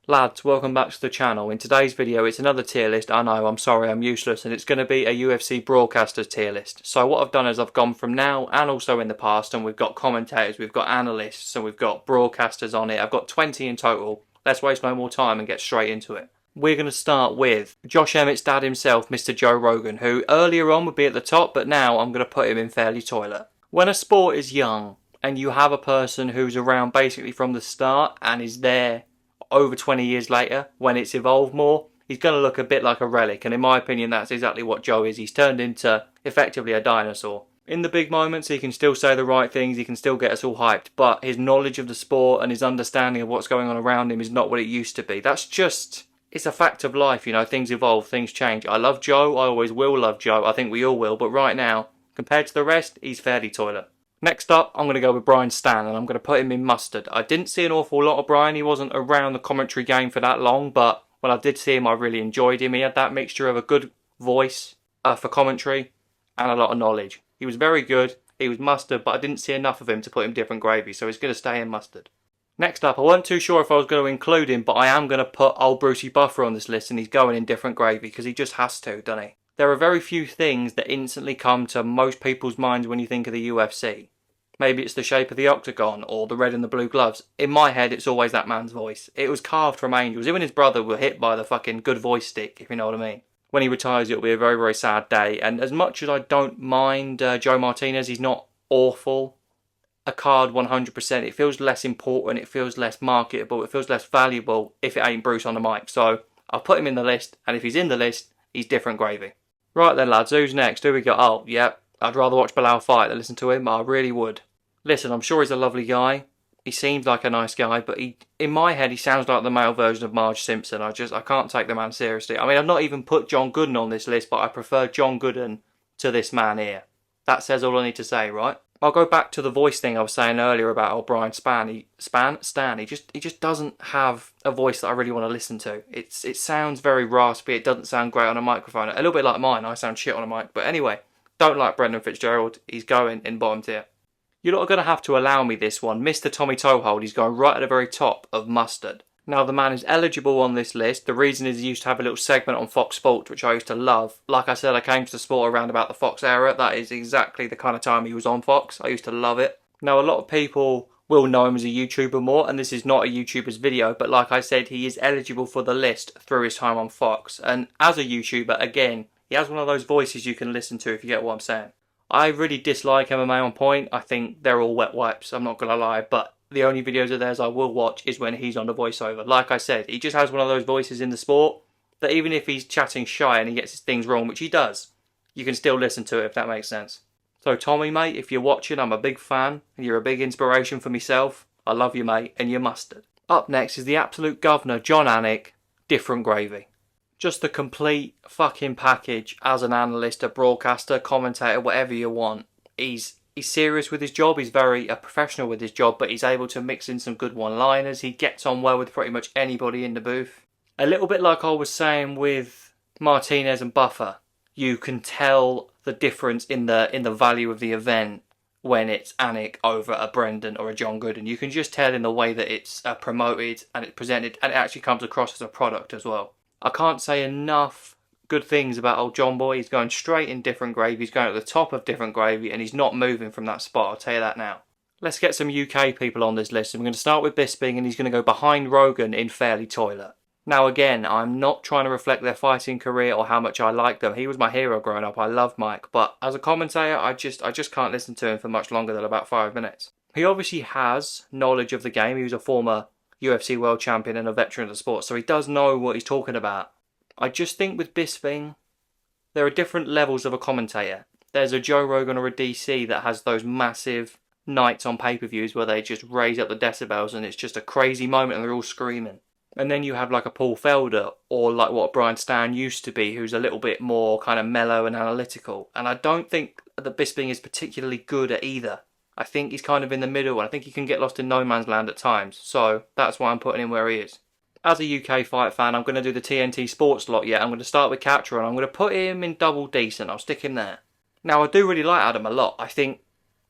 Lads, welcome back to the channel. In today's video it's another tier list. I know, I'm sorry, I'm useless, and it's going to be a UFC Broadcaster tier list. So what I've done is I've gone from now and also in the past, and we've got commentators, we've got analysts, and we've got broadcasters on it. I've got 20 in total. Let's waste no more time and get straight into it. We're going to start with Josh Emmett's dad himself, Mr. Joe Rogan, who earlier on would be at the top, but now I'm going to put him in fairly toilet. When a sport is young, and you have a person who's around basically from the start and is there over 20 years later, when it's evolved more, he's going to look a bit like a relic, and in my opinion that's exactly what Joe is. He's turned into effectively a dinosaur. In the big moments he can still say the right things, he can still get us all hyped, but his knowledge of the sport and his understanding of what's going on around him is not what it used to be. That's just, it's a fact of life, you know, things evolve, things change. I love Joe, I always will love Joe, I think we all will, but right now, compared to the rest, he's fairly toilet. Next up, I'm going to go with Brian Stan, and I'm going to put him in mustard. I didn't see an awful lot of Brian. He wasn't around the commentary game for that long, but when I did see him, I really enjoyed him. He had that mixture of a good voice for commentary and a lot of knowledge. He was very good. He was mustard, but I didn't see enough of him to put him different gravy, so he's going to stay in mustard. Next up, I wasn't too sure if I was going to include him, but I am going to put old Brucey Buffer on this list, and he's going in different gravy because he just has to, doesn't he? There are very few things that instantly come to most people's minds when you think of the UFC. Maybe it's the shape of the octagon or the red and the blue gloves. In my head, it's always that man's voice. It was carved from angels. Even his brother were hit by the fucking good voice stick, if you know what I mean. When he retires, it'll be a very, very sad day. And as much as I don't mind Joe Martinez, he's not awful. A card 100%. It feels less important. It feels less marketable. It feels less valuable if it ain't Bruce on the mic. So I'll put him in the list. And if he's in the list, he's different gravy. Right then, lads. Who's next? Who we got? Oh, yep. I'd rather watch Belal fight than listen to him. I really would. Listen, I'm sure he's a lovely guy. He seems like a nice guy, but in my head, he sounds like the male version of Marge Simpson. I can't take the man seriously. I mean, I've not even put John Gooden on this list, but I prefer John Gooden to this man here. That says all I need to say, right? I'll go back to the voice thing I was saying earlier about O'Brien Stan. He just doesn't have a voice that I really want to listen to. It sounds very raspy. It doesn't sound great on a microphone. A little bit like mine. I sound shit on a mic. But anyway, don't like Brendan Fitzgerald. He's going in bottom tier. You're not going to have to allow me this one. Mr. Tommy Toehold, he's going right at the very top of mustard. Now, the man is eligible on this list. The reason is he used to have a little segment on Fox Sports, which I used to love. Like I said, I came to the sport around about the Fox era. That is exactly the kind of time he was on Fox. I used to love it. Now, a lot of people will know him as a YouTuber more, and this is not a YouTuber's video, but like I said, he is eligible for the list through his time on Fox. And as a YouTuber, again, he has one of those voices you can listen to, if you get what I'm saying. I really dislike MMA on Point. I think they're all wet wipes, I'm not going to lie. But the only videos of theirs I will watch is when he's on the voiceover. Like I said, he just has one of those voices in the sport that even if he's chatting shy and he gets his things wrong, which he does, you can still listen to it, if that makes sense. So Tommy, mate, if you're watching, I'm a big fan. And you're a big inspiration for myself. I love you, mate, and you're mustard. Up next is the absolute governor, John Anik, different gravy. Just the complete fucking package as an analyst, a broadcaster, commentator, whatever you want. He's serious with his job. He's very professional with his job, but he's able to mix in some good one-liners. He gets on well with pretty much anybody in the booth. A little bit like I was saying with Martinez and Buffer. You can tell the difference in the value of the event when it's Anik over a Brendan or a John Gooden. You can just tell in the way that it's promoted and it's presented, and it actually comes across as a product as well. I can't say enough good things about old John Boy. He's going straight in different gravy. He's going at the top of different gravy, and he's not moving from that spot. I'll tell you that now. Let's get some UK people on this list. And we're going to start with Bisping, and he's going to go behind Rogan in fairly toilet. Now again, I'm not trying to reflect their fighting career or how much I like them. He was my hero growing up. I love Mike. But as a commentator, I just can't listen to him for much longer than about 5 minutes. He obviously has knowledge of the game. He was a former UFC world champion and a veteran of the sport, so he does know what he's talking about. I just think with Bisping, there are different levels of a commentator. There's a Joe Rogan or a DC that has those massive nights on pay-per-views where they just raise up the decibels and it's just a crazy moment and they're all screaming. And then you have like a Paul Felder or like what Brian Stan used to be, who's a little bit more kind of mellow and analytical. And I don't think that Bisping is particularly good at either. I think he's kind of in the middle, and I think he can get lost in no man's land at times. So that's why I'm putting him where he is. As a UK fight fan, I'm going to do the TNT Sports lot yet. I'm going to start with Catcher, and I'm going to put him in double decent. I'll stick him there. Now, I do really like Adam a lot. I think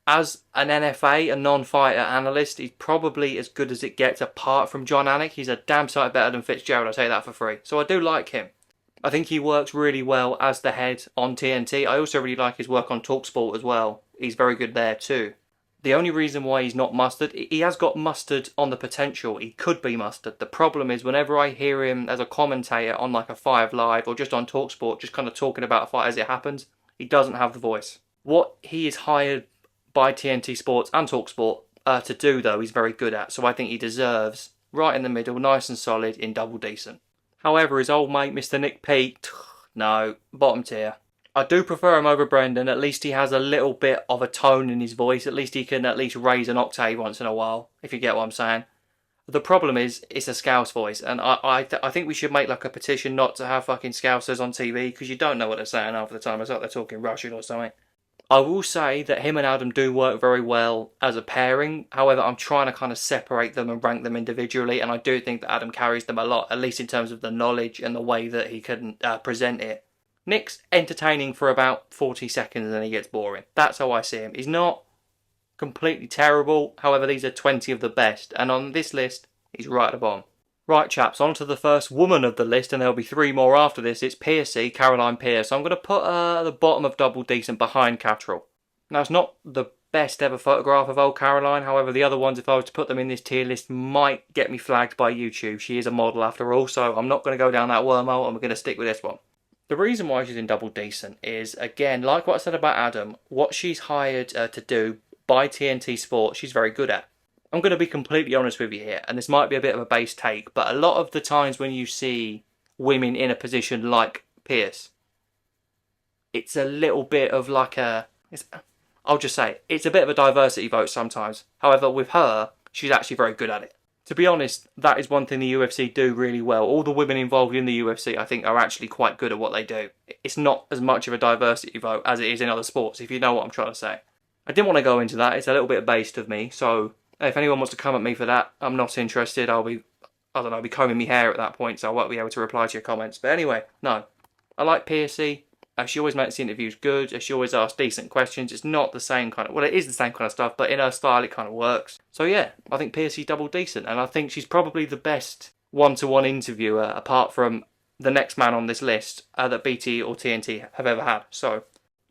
As an NFA, a non-fighter analyst, he's probably as good as it gets apart from John Anik. He's a damn sight better than Fitzgerald, I'll tell you that for free. So I do like him. I think he works really well as the head on TNT. I also really like his work on TalkSport as well. He's very good there too. The only reason why he's not mustard, he has got mustard on the potential. He could be mustard. The problem is whenever I hear him as a commentator on like a 5 Live or just on TalkSport, just kind of talking about a fight as it happens, he doesn't have the voice. What he is hired by TNT Sports and TalkSport to do though, he's very good at. So I think he deserves right in the middle, nice and solid in double decent. However, his old mate, Mr. Nick Peake, no, bottom tier. I do prefer him over Brendan. At least he has a little bit of a tone in his voice. At least he can at least raise an octave once in a while, if you get what I'm saying. The problem is, it's a Scouse voice, and I think we should make like a petition not to have fucking Scousers on TV, because you don't know what they're saying half the time. It's like they're talking Russian or something. I will say that him and Adam do work very well as a pairing. However, I'm trying to kind of separate them and rank them individually, and I do think that Adam carries them a lot, at least in terms of the knowledge and the way that he can present it. Nick's entertaining for about 40 seconds and then he gets boring. That's how I see him. He's not completely terrible. However, these are 20 of the best, and on this list, he's right at the bottom. Right, chaps, on to the first woman of the list, and there'll be 3 more after this. It's Pearce, Caroline Pearce. I'm going to put the bottom of double decent behind Catterall. Now, it's not the best ever photograph of old Caroline. However, the other ones, if I was to put them in this tier list, might get me flagged by YouTube. She is a model after all, so I'm not going to go down that wormhole, and we're going to stick with this one. The reason why she's in double decent is, again, like what I said about Adam, what she's hired to do by TNT Sports, she's very good at. I'm going to be completely honest with you here, and this might be a bit of a base take, but a lot of the times when you see women in a position like Pearce, it's a little bit of like I'll just say, it's a bit of a diversity vote sometimes. However, with her, she's actually very good at it. To be honest, that is one thing the UFC do really well. All the women involved in the UFC, I think, are actually quite good at what they do. It's not as much of a diversity vote as it is in other sports, if you know what I'm trying to say. I didn't want to go into that. It's a little bit based of me, so if anyone wants to come at me for that, I'm not interested. I'll be combing my hair at that point, so I won't be able to reply to your comments. But anyway, no. I like Pearce. She always makes the interviews good. She always asks decent questions. It's not the same kind of... Well, it is the same kind of stuff, but in her style, it kind of works. So yeah, I think Pearce's double decent, and I think she's probably the best one-to-one interviewer, apart from the next man on this list, that BT or TNT have ever had. So...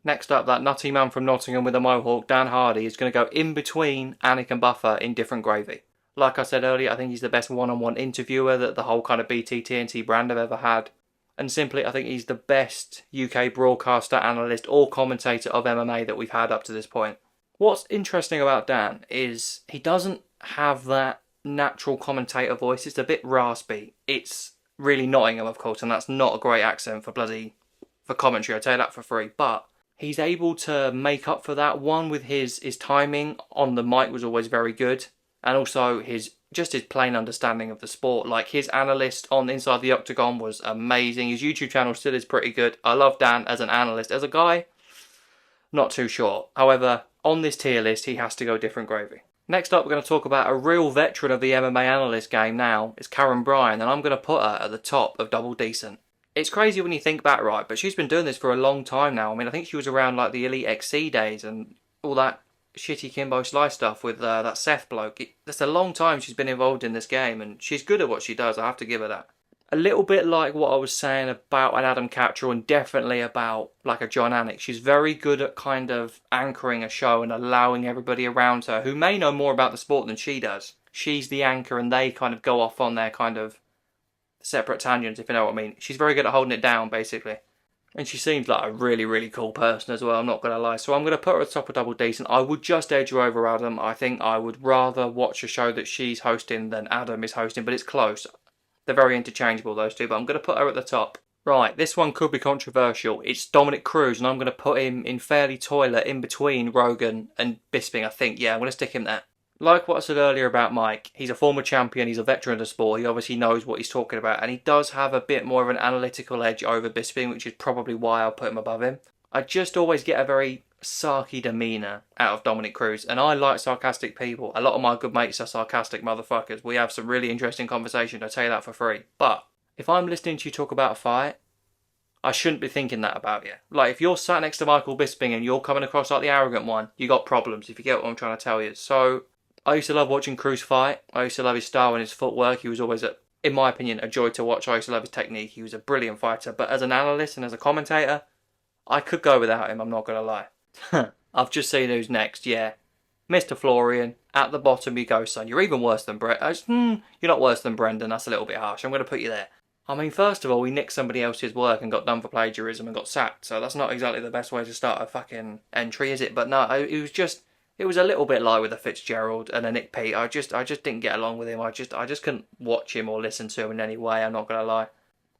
Next up, that nutty man from Nottingham with a mohawk, Dan Hardy, is going to go in between Anik and Buffer in different gravy. Like I said earlier, I think he's the best one-on-one interviewer that the whole kind of BT TNT brand have ever had. And simply, I think he's the best UK broadcaster, analyst or commentator of MMA that we've had up to this point. What's interesting about Dan is he doesn't have that natural commentator voice. It's a bit raspy. It's really Nottingham, of course, and that's not a great accent for commentary. I'll tell you that for free. But he's able to make up for that. One, with his timing on the mic was always very good. And also his plain understanding of the sport. Like his analyst on Inside the Octagon was amazing. His YouTube channel still is pretty good. I love Dan as an analyst. As a guy, not too sure. However, on this tier list, he has to go different gravy. Next up, we're going to talk about a real veteran of the MMA analyst game now. It's Karen Briar, and I'm going to put her at the top of double decent. It's crazy when you think back, right, but she's been doing this for a long time now. I mean, I think she was around like the Elite XC days and all that shitty Kimbo Slice stuff with that Seth bloke. That's a long time she's been involved in this game, and she's good at what she does, I have to give her that. A little bit like what I was saying about an Adam Catterall, and definitely about like a John Anik. She's very good at kind of anchoring a show and allowing everybody around her, who may know more about the sport than she does. She's the anchor and they kind of go off on their kind of separate tangents, if you know what I mean. She's very good at holding it down, basically. And she seems like a really, really cool person as well, I'm not going to lie. So I'm going to put her at the top of double decent. I would just edge her over Adam. I think I would rather watch a show that she's hosting than Adam is hosting, but it's close. They're very interchangeable, those two, but I'm going to put her at the top. Right, this one could be controversial. It's Dominick Cruz, and I'm going to put him in fairly toilet in between Rogan and Bisping, I think. Yeah, I'm going to stick him there. Like what I said earlier about Mike, he's a former champion, he's a veteran of the sport, he obviously knows what he's talking about, and he does have a bit more of an analytical edge over Bisping, which is probably why I'll put him above him. I just always get a very sarky demeanour out of Dominick Cruz, and I like sarcastic people. A lot of my good mates are sarcastic motherfuckers. We have some really interesting conversations, I'll tell you that for free. But if I'm listening to you talk about a fight, I shouldn't be thinking that about you. Like, if you're sat next to Michael Bisping and you're coming across like the arrogant one, you got problems, if you get what I'm trying to tell you. So, I used to love watching Cruz fight. I used to love his style and his footwork. He was always, in my opinion, a joy to watch. I used to love his technique. He was a brilliant fighter. But as an analyst and as a commentator, I could go without him, I'm not going to lie. I've just seen who's next, yeah. Mr. Florian, at the bottom you go, son. You're even worse than Brett. You're not worse than Brendan, that's a little bit harsh. I'm going to put you there. I mean, first of all, we nicked somebody else's work and got done for plagiarism and got sacked, so that's not exactly the best way to start a fucking entry, is it? But no, it was a little bit like with a Fitzgerald and a Nick Pete. I just didn't get along with him. I just couldn't watch him or listen to him in any way, I'm not going to lie.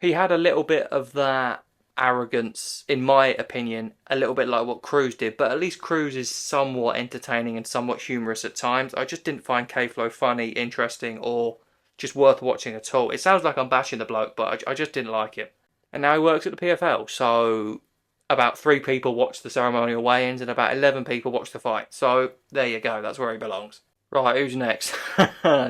He had a little bit of that arrogance, in my opinion, a little bit like what Cruz did, but at least Cruz is somewhat entertaining and somewhat humorous at times. I just didn't find K-Flow funny, interesting, or just worth watching at all. It sounds like I'm bashing the bloke, but I just didn't like him. And now he works at the PFL, so about 3 people watched the ceremonial weigh-ins and about 11 people watched the fight. So there you go, that's where he belongs. Right, who's next?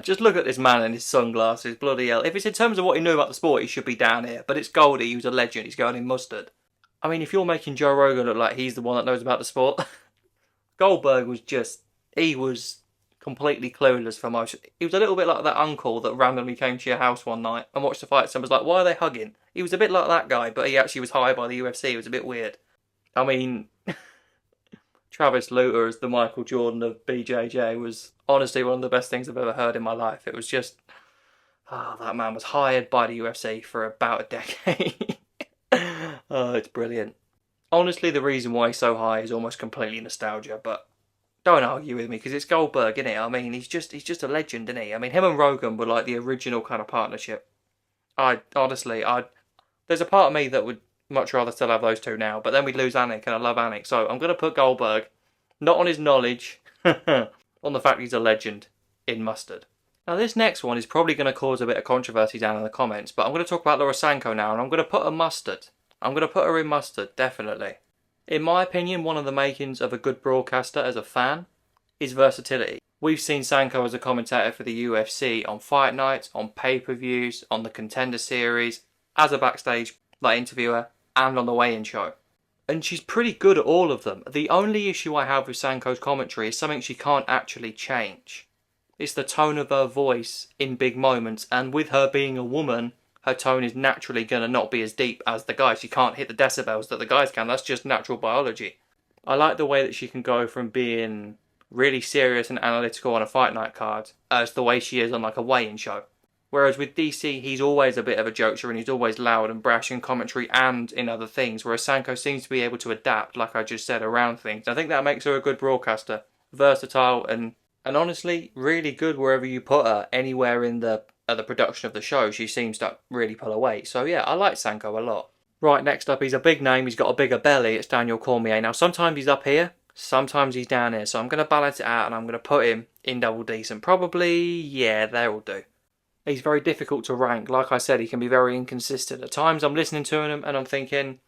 Just look at this man and his sunglasses, bloody hell. If it's in terms of what he knew about the sport, he should be down here. But it's Goldie, he was a legend, he's going in mustard. I mean, if you're making Joe Rogan look like he's the one that knows about the sport, Goldberg was he was completely clueless for most. He was a little bit like that uncle that randomly came to your house one night and watched the fights and was like, why are they hugging? He was a bit like that guy, but he actually was hired by the UFC. It was a bit weird. I mean, Travis Luter as the Michael Jordan of BJJ was honestly one of the best things I've ever heard in my life. It was just, that man was hired by the UFC for about a decade. Oh, it's brilliant. Honestly, the reason why he's so high is almost completely nostalgia, but don't argue with me because it's Goldberg, isn't it? I mean, he's just a legend, isn't he? I mean, him and Rogan were like the original kind of partnership. There's a part of me that would much rather still have those two now, but then we'd lose Anik, and I love Anik, so I'm going to put Goldberg, not on his knowledge, on the fact he's a legend, in mustard. Now this next one is probably going to cause a bit of controversy down in the comments, but I'm going to talk about Laura Sanko now, and I'm going to put her mustard. I'm going to put her in mustard, definitely. In my opinion, one of the makings of a good broadcaster as a fan is versatility. We've seen Sanko as a commentator for the UFC on fight nights, on pay-per-views, on the Contender Series, as a backstage interviewer, and on the weigh-in show. And she's pretty good at all of them. The only issue I have with Sanko's commentary is something she can't actually change. It's the tone of her voice in big moments, and with her being a woman, her tone is naturally going to not be as deep as the guys. She can't hit the decibels that the guys can. That's just natural biology. I like the way that she can go from being really serious and analytical on a fight night card as the way she is on a weigh-in show. Whereas with DC, he's always a bit of a jokester and he's always loud and brash in commentary and in other things. Whereas Sanko seems to be able to adapt, like I just said, around things. I think that makes her a good broadcaster. Versatile and honestly really good wherever you put her. Anywhere in the production of the show, she seems to really pull her weight. So yeah, I like Sanko a lot. Right, next up, he's a big name. He's got a bigger belly. It's Daniel Cormier. Now, sometimes he's up here. Sometimes he's down here. So I'm going to balance it out and I'm going to put him in double decent. Probably, yeah, there will do. He's very difficult to rank. Like I said, he can be very inconsistent. At times I'm listening to him and I'm thinking,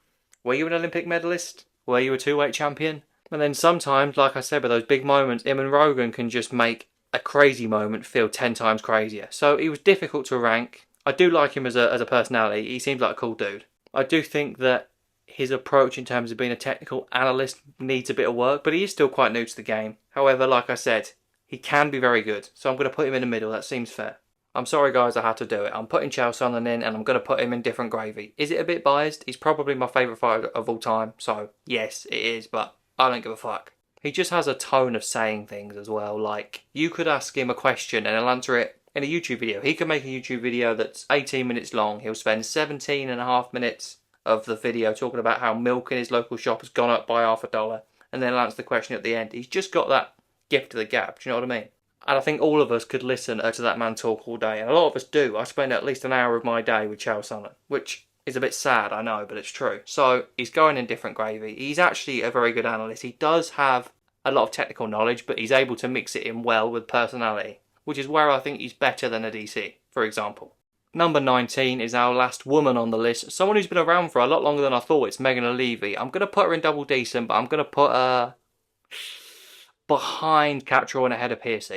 were you an Olympic medalist? Were you a 2-weight champion? And then sometimes, like I said, with those big moments, him and Rogan can just make a crazy moment feel 10 times crazier. So he was difficult to rank. I do like him as a personality. He seems like a cool dude. I do think that his approach in terms of being a technical analyst needs a bit of work, but he is still quite new to the game. However, like I said, he can be very good. So I'm going to put him in the middle. That seems fair. I'm sorry guys, I had to do it. I'm putting Chael Sonnen in and I'm going to put him in different gravy. Is it a bit biased? He's probably my favourite fighter of all time. So yes, it is, but I don't give a fuck. He just has a tone of saying things as well. Like, you could ask him a question and he'll answer it in a YouTube video. He can make a YouTube video that's 18 minutes long. He'll spend 17 and a half minutes of the video talking about how milk in his local shop has gone up by $50. And then he'll answer the question at the end. He's just got that gift of the gab. Do you know what I mean? And I think all of us could listen to that man talk all day. And a lot of us do. I spend at least an hour of my day with Chael Sonnen, which is a bit sad, I know, but it's true. So he's going in different gravy. He's actually a very good analyst. He does have a lot of technical knowledge, but he's able to mix it in well with personality, which is where I think he's better than a DC, for example. Number 19 is our last woman on the list. Someone who's been around for a lot longer than I thought. It's Megan O'Leary. I'm going to put her in double decent, but I'm going to put her behind Catterall and ahead of Pearce.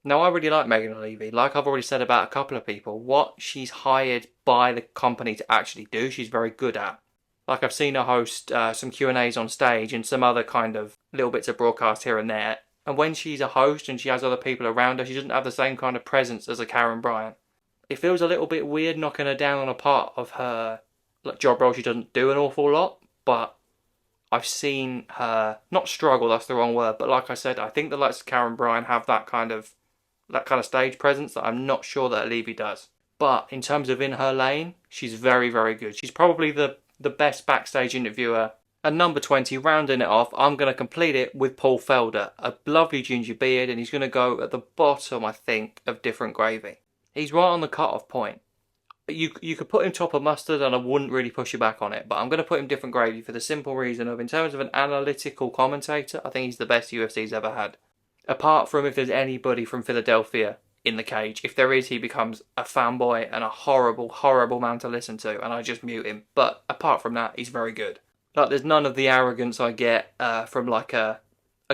Now, I really like Megan O'Leary. Like I've already said about a couple of people, what she's hired by the company to actually do, she's very good at. Like, I've seen her host some Q&As on stage and some other kind of little bits of broadcast here and there. And when she's a host and she has other people around her, she doesn't have the same kind of presence as a Karen Bryant. It feels a little bit weird knocking her down on a part of her job role she doesn't do an awful lot, but I've seen her not struggle, that's the wrong word, but like I said, I think the likes of Karen Bryant have that kind of stage presence that I'm not sure that Levy does. But in terms of in her lane, she's very, very good. She's probably the best backstage interviewer. And number 20, rounding it off, I'm going to complete it with Paul Felder. A lovely ginger beard, and he's going to go at the bottom, I think, of different gravy. He's right on the cut-off point. You could put him top of mustard and I wouldn't really push you back on it, but I'm going to put him different gravy for the simple reason of, in terms of an analytical commentator, I think he's the best UFC's ever had. Apart from if there's anybody from Philadelphia in the cage. If there is, he becomes a fanboy and a horrible, horrible man to listen to, and I just mute him. But apart from that, he's very good. Like, there's none of the arrogance I get from like a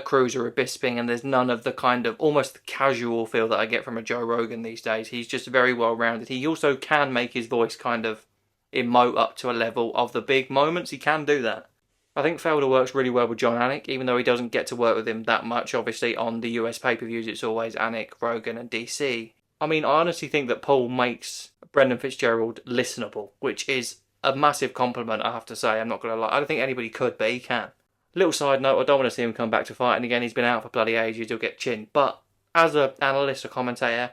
Cruz or a Bisping, and there's none of the kind of almost casual feel that I get from a Joe Rogan these days. He's just very well rounded. He also can make his voice kind of emote up to a level of the big moments. He can do that. I think Felder works really well with John Anik, even though he doesn't get to work with him that much. Obviously, on the US pay-per-views, it's always Anik, Rogan and DC. I mean, I honestly think that Paul makes Brendan Fitzgerald listenable, which is a massive compliment, I have to say. I'm not going to lie. I don't think anybody could, but he can. Little side note, I don't want to see him come back to fighting again. He's been out for bloody ages, he'll get chinned. But as an analyst or commentator,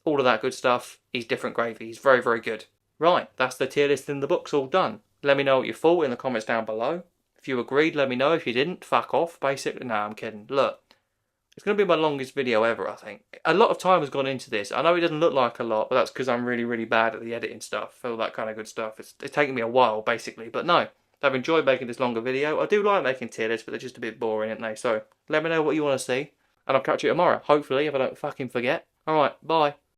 all of that good stuff, he's different gravy. He's very, very good. Right, that's the tier list in the books all done. Let me know what you thought in the comments down below. If you agreed, let me know. If you didn't, fuck off, basically. No, I'm kidding. Look, it's going to be my longest video ever, I think. A lot of time has gone into this. I know it doesn't look like a lot, but that's because I'm really, really bad at the editing stuff, all that kind of good stuff. It's taken me a while, basically. But no, I've enjoyed making this longer video. I do like making tier lists, but they're just a bit boring, aren't they? So let me know what you want to see, and I'll catch you tomorrow, hopefully, if I don't fucking forget. Alright, bye.